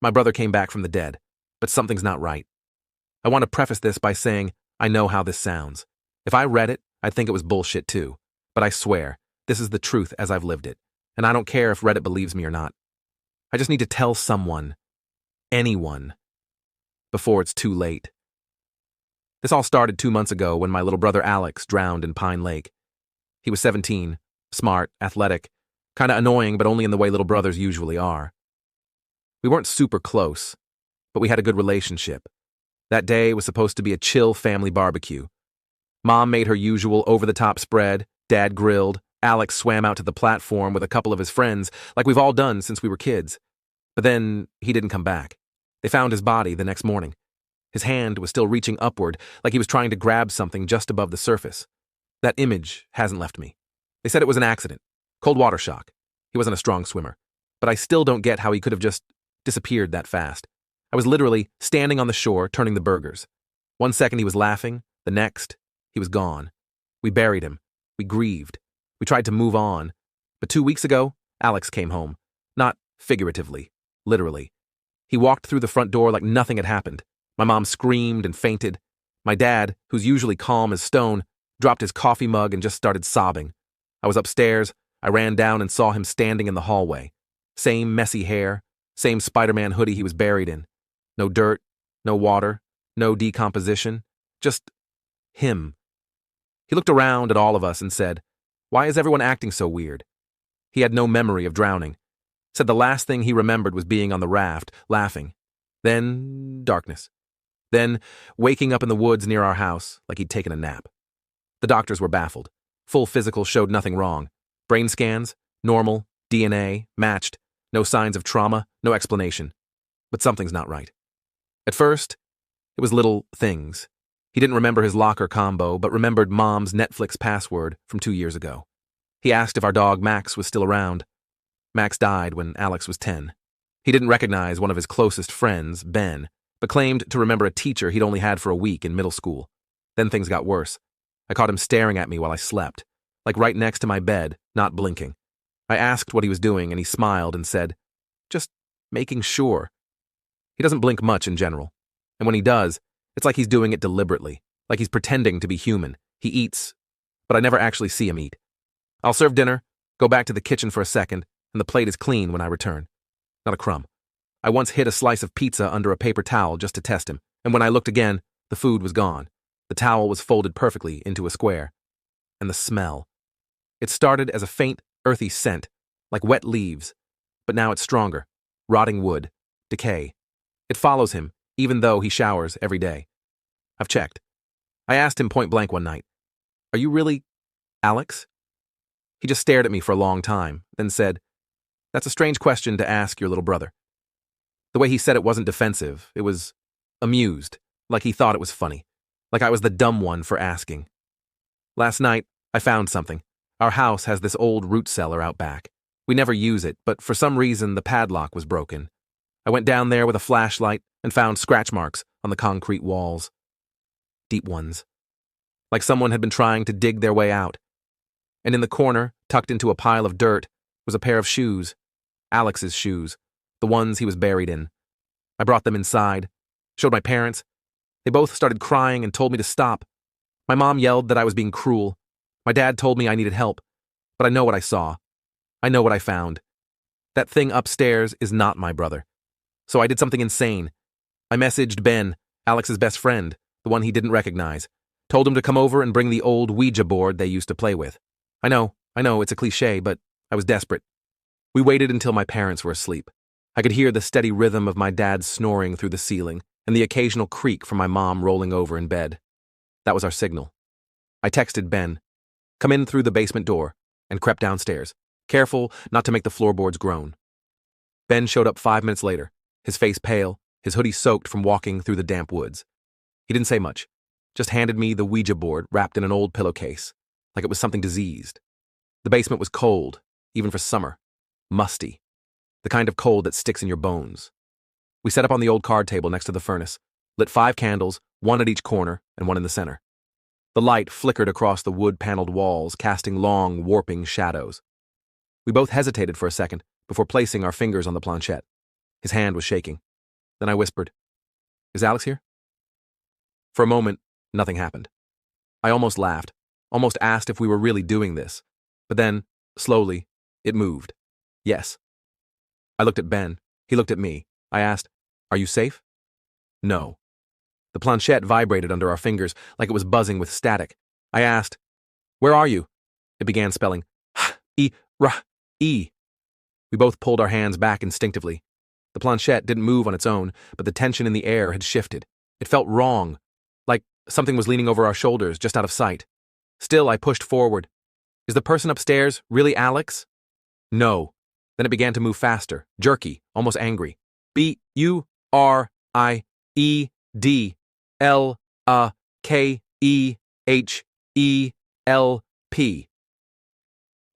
My brother came back from the dead, but something's not right. I want to preface this by saying I know how this sounds. If I read it, I'd think it was bullshit too. But I swear, this is the truth as I've lived it, and I don't care if Reddit believes me or not. I just need to tell someone, anyone, before it's too late. This all started 2 months ago when my little brother Alex drowned in Pine Lake. He was 17, smart, athletic, kinda annoying, but only in the way little brothers usually are. We weren't super close, but we had a good relationship. That day was supposed to be a chill family barbecue. Mom made her usual over-the-top spread, Dad grilled, Alex swam out to the platform with a couple of his friends, like we've all done since we were kids. But then he didn't come back. They found his body the next morning. His hand was still reaching upward, like he was trying to grab something just above the surface. That image hasn't left me. They said it was an accident, cold water shock. He wasn't a strong swimmer, but I still don't get how he could have just disappeared that fast. I was literally standing on the shore, turning the burgers. 1 second he was laughing, the next, he was gone. We buried him. We grieved. We tried to move on. But 2 weeks ago, Alex came home. Not figuratively, literally. He walked through the front door like nothing had happened. My mom screamed and fainted. My dad, who's usually calm as stone, dropped his coffee mug and just started sobbing. I was upstairs. I ran down and saw him standing in the hallway. Same messy hair, same Spider-Man hoodie he was buried in. No dirt, no water, no decomposition, just him. He looked around at all of us and said, "Why is everyone acting so weird?" He had no memory of drowning. Said the last thing he remembered was being on the raft, laughing. Then darkness. Then waking up in the woods near our house like he'd taken a nap. The doctors were baffled. Full physical showed nothing wrong. Brain scans, normal, DNA, matched, no signs of trauma, no explanation. But something's not right. At first, it was little things. He didn't remember his locker combo, but remembered Mom's Netflix password from 2 years ago. He asked if our dog Max was still around. Max died when Alex was 10. He didn't recognize one of his closest friends, Ben, but claimed to remember a teacher he'd only had for a week in middle school. Then things got worse. I caught him staring at me while I slept, like right next to my bed, not blinking. I asked what he was doing, and he smiled and said, "Just making sure." He doesn't blink much in general, and when he does, it's like he's doing it deliberately, like he's pretending to be human. He eats, but I never actually see him eat. I'll serve dinner, go back to the kitchen for a second, and the plate is clean when I return. Not a crumb. I once hid a slice of pizza under a paper towel just to test him, and when I looked again, the food was gone. The towel was folded perfectly into a square. And the smell. It started as a faint, earthy scent, like wet leaves, but now it's stronger. Rotting wood. Decay. It follows him, even though he showers every day. I've checked. I asked him point blank one night, "Are you really Alex?" He just stared at me for a long time, then said, "That's a strange question to ask your little brother." The way he said it wasn't defensive, it was amused, like he thought it was funny, like I was the dumb one for asking. Last night, I found something. Our house has this old root cellar out back. We never use it, but for some reason the padlock was broken. I went down there with a flashlight and found scratch marks on the concrete walls. Deep ones. Like someone had been trying to dig their way out. And in the corner, tucked into a pile of dirt, was a pair of shoes. Alex's shoes. The ones he was buried in. I brought them inside, showed my parents. They both started crying and told me to stop. My mom yelled that I was being cruel. My dad told me I needed help. But I know what I saw. I know what I found. That thing upstairs is not my brother. So I did something insane. I messaged Ben, Alex's best friend, the one he didn't recognize. Told him to come over and bring the old Ouija board they used to play with. I know, it's a cliche, but I was desperate. We waited until my parents were asleep. I could hear the steady rhythm of my dad snoring through the ceiling and the occasional creak from my mom rolling over in bed. That was our signal. I texted Ben, "Come in through the basement door," and crept downstairs, careful not to make the floorboards groan. Ben showed up 5 minutes later, his face pale, his hoodie soaked from walking through the damp woods. He didn't say much, just handed me the Ouija board wrapped in an old pillowcase, like it was something diseased. The basement was cold, even for summer, musty. The kind of cold that sticks in your bones. We set up on the old card table next to the furnace, lit 5 candles, one at each corner and one in the center. The light flickered across the wood-paneled walls, casting long, warping shadows. We both hesitated for a second before placing our fingers on the planchette. His hand was shaking. Then I whispered, "Is Alex here?" For a moment, nothing happened. I almost laughed, almost asked if we were really doing this. But then, slowly, it moved. Yes. I looked at Ben. He looked at me. I asked, "Are you safe?" No. The planchette vibrated under our fingers like it was buzzing with static. I asked, "Where are you?" It began spelling, E. We both pulled our hands back instinctively. The planchette didn't move on its own, but the tension in the air had shifted. It felt wrong, like something was leaning over our shoulders, just out of sight. Still, I pushed forward. "Is the person upstairs really Alex?" No. Then it began to move faster, jerky, almost angry. BURIEDLKEHELP.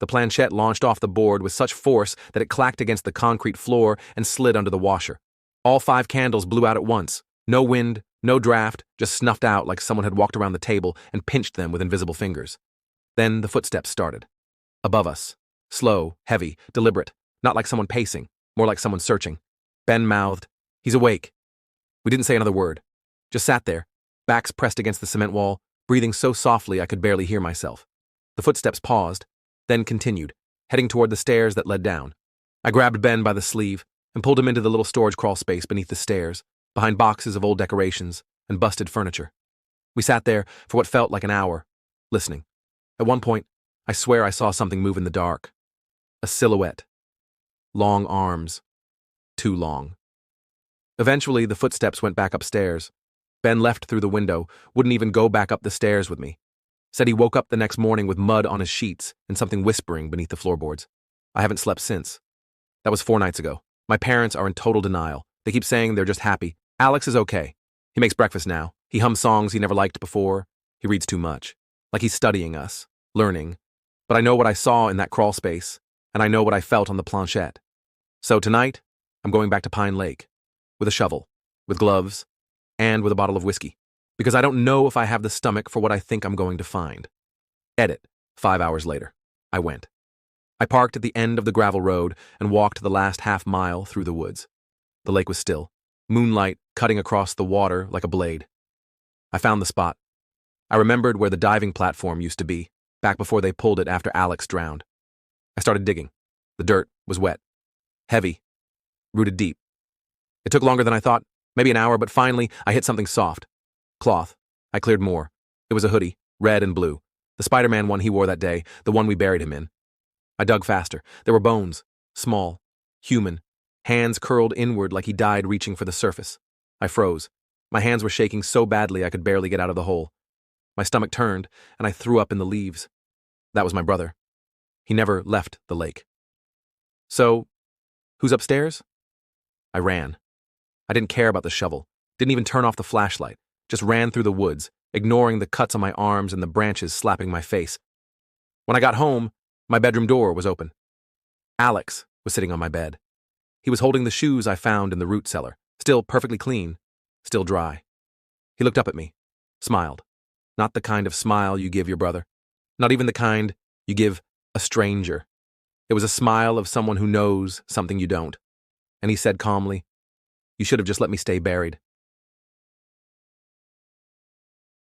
The planchette launched off the board with such force that it clacked against the concrete floor and slid under the washer. All 5 candles blew out at once. No wind, no draft, just snuffed out like someone had walked around the table and pinched them with invisible fingers. Then the footsteps started. Above us. Slow, heavy, deliberate. Not like someone pacing, more like someone searching. Ben mouthed, "He's awake." We didn't say another word. Just sat there, backs pressed against the cement wall, breathing so softly I could barely hear myself. The footsteps paused, then continued, heading toward the stairs that led down. I grabbed Ben by the sleeve and pulled him into the little storage crawl space beneath the stairs, behind boxes of old decorations and busted furniture. We sat there for what felt like an hour, listening. At one point, I swear I saw something move in the dark. A silhouette. Long arms. Too long. Eventually, the footsteps went back upstairs. Ben left through the window, wouldn't even go back up the stairs with me. Said he woke up the next morning with mud on his sheets and something whispering beneath the floorboards. I haven't slept since. That was 4 nights ago. My parents are in total denial. They keep saying they're just happy. Alex is okay. He makes breakfast now. He hums songs he never liked before. He reads too much. Like he's studying us, learning. But I know what I saw in that crawl space, and I know what I felt on the planchette. So tonight, I'm going back to Pine Lake. With a shovel, with gloves, and with a bottle of whiskey. Because I don't know if I have the stomach for what I think I'm going to find. Edit. 5 hours later. I went. I parked at the end of the gravel road and walked the last half mile through the woods. The lake was still, moonlight cutting across the water like a blade. I found the spot. I remembered where the diving platform used to be, back before they pulled it after Alex drowned. I started digging. The dirt was wet, heavy, rooted deep. It took longer than I thought, maybe an hour, but finally I hit something soft. Cloth. I cleared more. It was a hoodie, red and blue. The Spider-Man one he wore that day, the one we buried him in. I dug faster. There were bones, small, human, hands curled inward like he died reaching for the surface. I froze. My hands were shaking so badly I could barely get out of the hole. My stomach turned, and I threw up in the leaves. That was my brother. He never left the lake. So, who's upstairs? I ran. I didn't care about the shovel, didn't even turn off the flashlight, just ran through the woods, ignoring the cuts on my arms and the branches slapping my face. When I got home, my bedroom door was open. Alex was sitting on my bed. He was holding the shoes I found in the root cellar, still perfectly clean, still dry. He looked up at me, smiled. Not the kind of smile you give your brother. Not even the kind you give a stranger. It was a smile of someone who knows something you don't. And he said calmly, "You should have just let me stay buried."